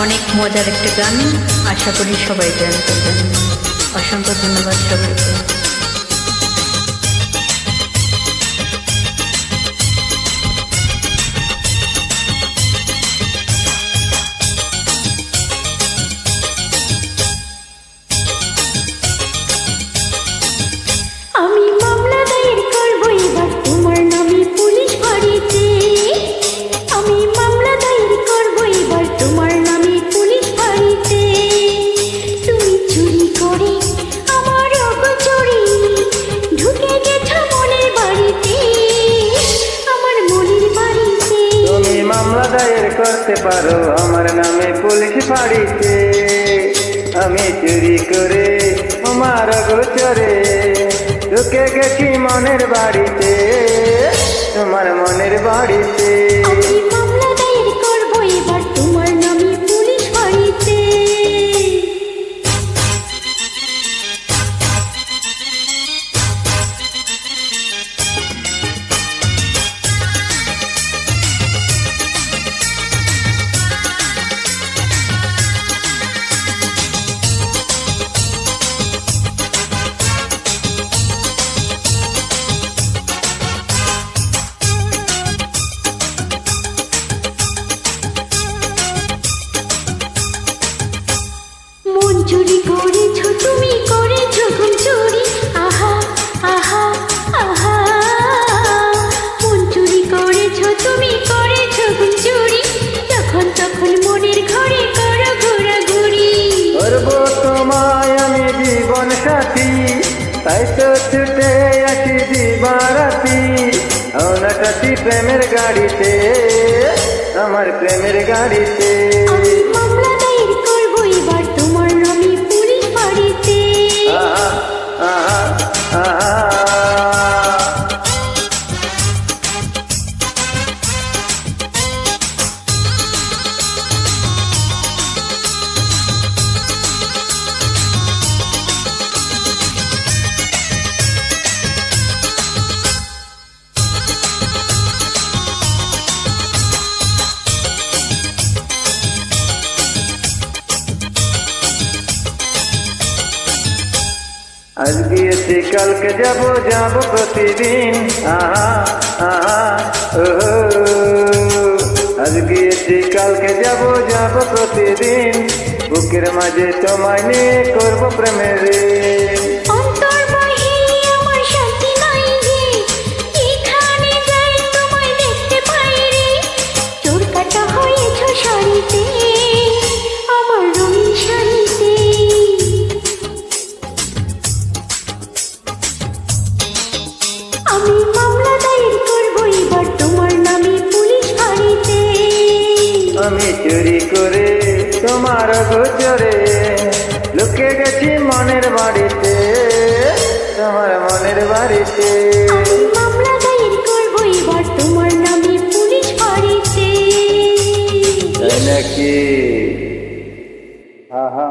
অনেক মজার একটা গান, আশা করি সবাই জয়েন করবেন। অসংখ্য ধন্যবাদ সবাইকে। আমি মামলা দায়ের করব এবার তোমার নামে পুলিশ ফাঁড়িতে। আমি মামলা দায়ের করব এবার তোমার নামে পুলিশ ফাঁড়িতে। তুমি চুরি করে আমার অগোচরে ঢুকে গেছো মনের বাড়িতে, আমার মনের বাড়িতে। তুমি মামলা দায়ের করতে পারো আমার নামে পুলিশ ফাঁড়িতে। আমি চুরি করে আমার গোচরে ঢুকে গেছি মনের বাড়িতে, তোমার মনের বাড়িতে। আমি মামলা দায়ের করব এবার তোমার নামে পুলিশ ফাঁড়িতে। মন চুরি করেছো তুমি, করেছো ঘুম চুরি। আহা আহা আহা, মন চুরি করেছো তুমি, করেছো ঘুম চুরি। যখন তখন মনের ঘরে করো ঘোরাঘুরি। করবো তোমায় আমি জীবন সাথী, তাই তো ছুটে আসি দিবারাতি। সাথী প্রেমের গাড়িতে, আমার প্রেমের গাড়িতে। আমি মামলা দায়ের করব এবার তোমার নামে পুলিশ ফাঁড়িতে। আহা আহা আহা, আজ গিয়েছি কালকে যাবো যাবো প্রতিদিন। আহা আহা ও, আজ গিয়েছি কালকে যাবো যাবো প্রতিদিন। বুকের মাঝে তোমায় নিয়ে করবো প্রেমের ঋণ। অন্তর বাহিরে আমার শান্তি নাই রে, এখানে যাই তোমায় দেখতে পাই রে। চোর কাটা হয়েছো শাড়িতে, আমার রঙিন শাড়িতে। আমি মামলা দায়ের করব এবার তোমার নামে পুলিশ ফাঁড়িতে। আমি চুরি করে তোমার গোচরে লুকে গেছি মনের বাড়িতে, তোমার মনের বাড়িতে। আমি মামলা দায়ের করব এবার তোমার নামে পুলিশ ফাঁড়িতে। তাই নাকি? আহা